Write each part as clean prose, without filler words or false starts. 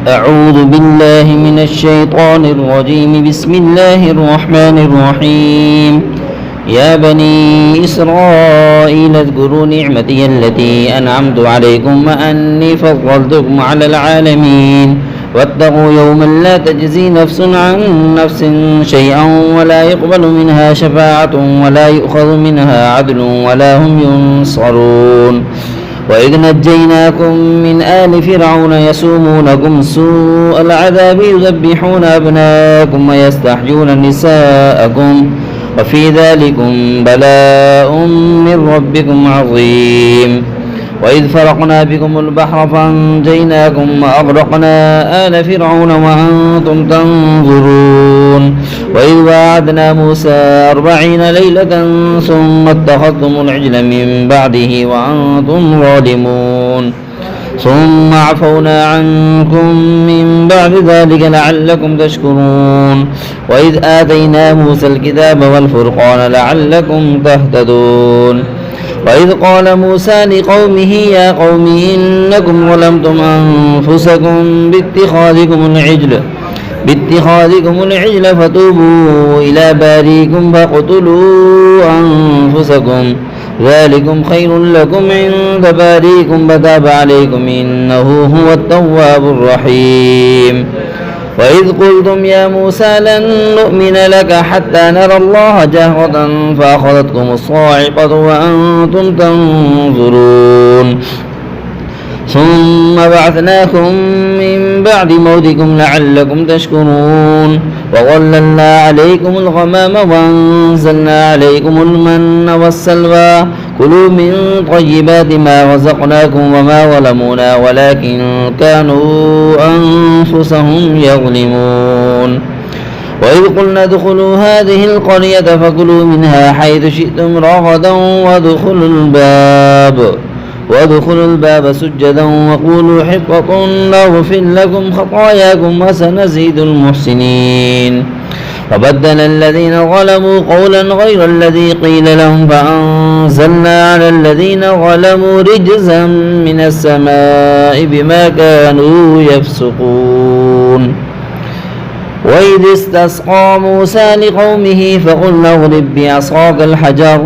أعوذ بالله من الشيطان الرجيم. بسم الله الرحمن الرحيم. يا بني إسرائيل اذكروا نعمتي التي أنعمت عليكم وأني فضلتكم على العالمين واتقوا يوما لا تجزي نفس عن نفس شيئا ولا يقبل منها شفاعة ولا يؤخذ منها عدل ولا هم ينصرون. وإذ نجيناكم من آل فرعون يسومونكم سوء العذاب يذبحون أبناءكم ويستحيون نساءكم وفي ذلكم بلاء من ربكم عظيم. وإذ فرقنا بكم البحر فأنجيناكم وأغرقنا آل فرعون وأنتم تنظرون. وإذ وعدنا موسى 40 ليلة ثم اتخذتم العجل من بعده وأنتم ظالمون ثم عفونا عنكم من بعد ذلك لعلكم تشكرون. وإذ آتينا موسى الكتاب والفرقان لعلكم تهتدون. وإذ قال موسى لقومه يا قوم إنكم ظلمتم أنفسكم باتخاذكم العجل فتوبوا إلى باريكم فاقتلوا أنفسكم ذلكم خير لكم عند باريكم فتاب عليكم إنه هو التواب الرحيم. وإذ قلتم يا موسى لن نؤمن لك حتى نرى الله جهرة فأخذتكم الصاعقة وأنتم تنظرون ثم بعثناكم من بعد موتكم لعلكم تشكرون. وظللنا عليكم الغمام وأنزلنا عليكم المن والسلوى كلوا من طيبات ما رزقناكم وما ظلمونا ولكن كانوا أنفسهم يظلمون. وإذ قلنا ادخلوا هذه القرية فكلوا منها حيث شئتم رغدا وادخلوا الباب سجدا وقولوا حطة نغفر لكم خطاياكم وسنزيد المحسنين. فبدل الذين ظلموا قولا غير الذي قيل لهم فأنزلنا على الذين ظلموا رجزا من السماء بما كانوا يفسقون. وإذ استسقى موسى لقومه فقلنا اضرب بعصاك الحجر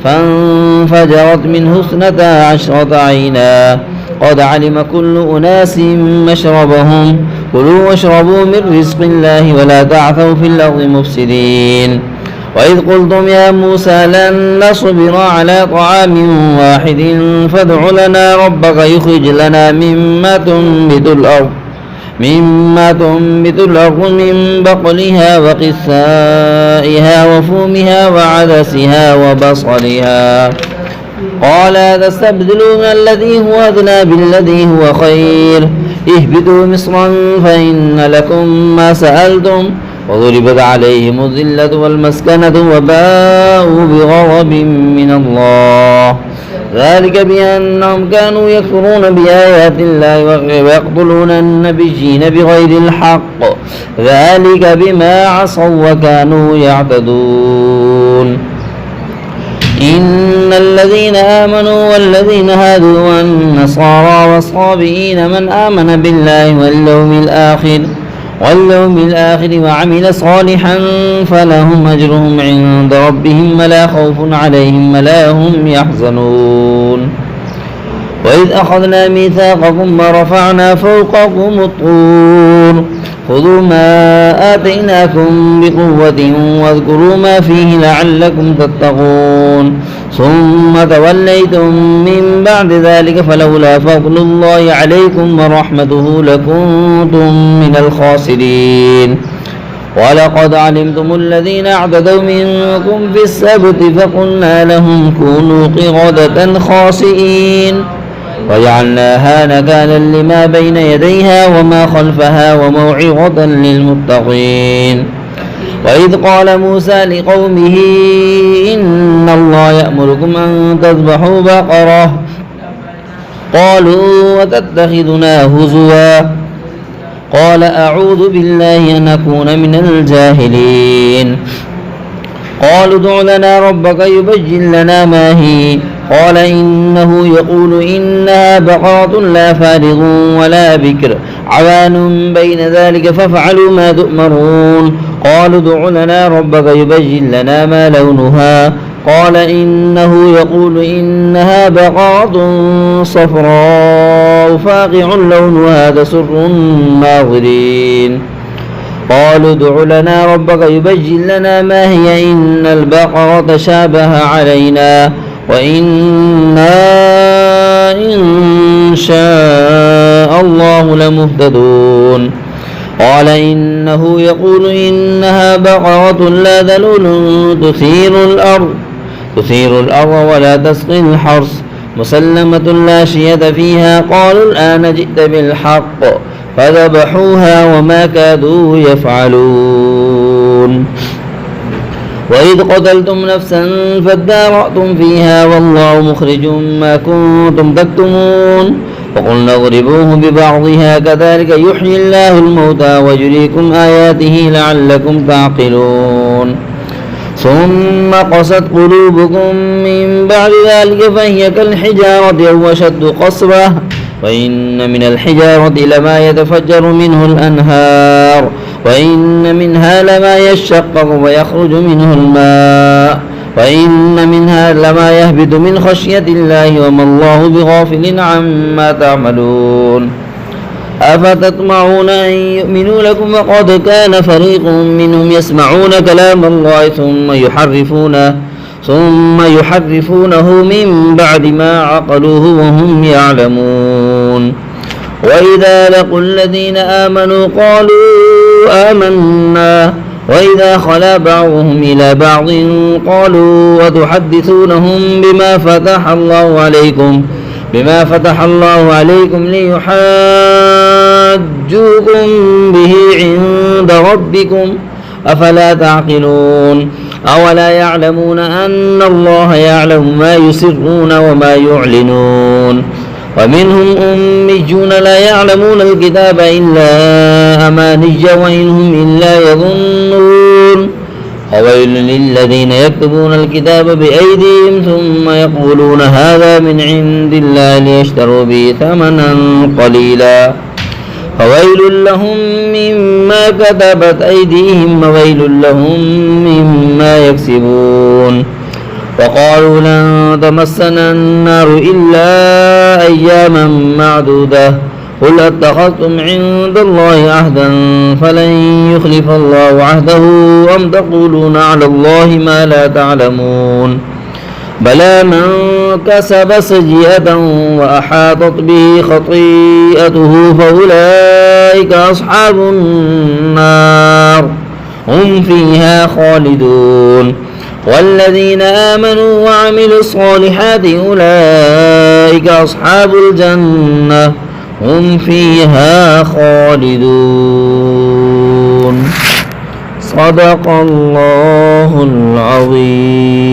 فانفجرت منه 12 عينا قد علم كل أناس مشربهم كلوا واشربوا من رزق الله ولا تعثوا في الأرض مفسدين. وإذ قلتم يا موسى لن نصبر على طعام واحد فادع لنا ربك يخرج لنا مما تنبت الأرض من بقلها وقثائها وفومها وعدسها وبصلها قال تستبدلون الذي هو أدنى بالذي هو خير اهبطوا مصرا فإن لكم ما سألتم وضربت عليهم الذلة والمسكنة وباءوا بغضب من الله ذلك بأنهم كانوا يكفرون بآيات الله ويقتلون النبيين بغير الحق ذلك بما عصوا وكانوا يعتدون. إن الذين آمنوا والذين هادوا والنصارى والصابئين من آمن بالله واليوم الآخر وعمل صالحا فلهم أجرهم عند ربهم ولا خوف عليهم ولا هم يحزنون. وإذ أخذنا ميثاقكم ورفعنا فوقكم الطور خذوا ما آتيناكم بقوة واذكروا ما فيه لعلكم تتقون ثم توليتم من بعد ذلك فلولا فضل الله عليكم ورحمته لكنتم من الخاسرين. ولقد علمتم الذين اعتدوا منكم في السبت فقلنا لهم كونوا قردة خاسئين وجعلناها نكالا لما بين يديها وما خلفها وموعظة للمتقين. وإذ قال موسى لقومه إن الله يأمركم أن تذبحوا بقرة قالوا وتتخذنا هزوا قال أعوذ بالله أن أكون من الجاهلين. قالوا ادع لنا ربك يبين لنا ما هي قال إنه يقول إنها بقرة لا فارغ ولا بكر عوان بين ذلك فافعلوا ما تؤمرون. قالوا ادع لنا ربك يبين لنا ما لونها قال إنه يقول إنها بقرة صفراء فاقع لونها تسر الناظرين. قالوا ادع لنا ربك يبين لنا ما هي إن البقرة شابه علينا وإنا إن شاء الله لمهتدون. قال إنه يقول إنها بقرة لا ذلول تثير الأرض ولا تسقي الحرث مسلمة لا شية فيها. قالوا الآن جئت بالحق فذبحوها وما كادوا يفعلون. وإذ قتلتم نفسا فادارأتم فيها والله مخرج ما كنتم تكتمون. فقلنا اضربوه ببعضها كذلك يحيي الله الموتى ويريكم آياته لعلكم تعقلون. ثم قست قلوبكم من بعد ذلك فهي كالحجارة أو أشد قسوة وإن من الحجارة لما يتفجر منه الأنهار وإن منها لما يشقق ويخرج منه الماء وإن منها لما يهبط من خشية الله وما الله بغافل عما تعملون. أفتطمعون أن يؤمنوا لكم وقد كان فريق منهم يسمعون كلام الله ثم يحرفونه من بعد ما عقلوه وهم يعلمون. وإذا لقوا الذين آمنوا قالوا آمنا وإذا خلا بعضهم إلى بعض قالوا وتحدثونهم بما فتح الله عليكم ليحاجوكم به عند ربكم أفلا تعقلون. أولا يعلمون أن الله يعلم ما يسرون وما يعلنون. ومنهم أميون لا يعلمون الكتاب إلا أماني وإن هم إلا يظنون. وويل للذين يكتبون الكتاب بأيديهم ثم يقولون هذا من عند الله ليشتروا به ثمنا قليلا فويل لهم مما كتبت أيديهم وويل لهم مما يكسبون. وقالوا لن تمسنا النار إلا أياما معدودة قل اتخذتم عند الله عهدا فلن يخلف الله عهده أم تقولون على الله ما لا تعلمون. بلى من كسب سيئة وأحاطت به خطيئته فأولئك أصحاب النار هم فيها خالدون. والذين آمنوا وعملوا الصالحات أولئك أصحاب الجنة هم فيها خالدون. صدق الله العظيم.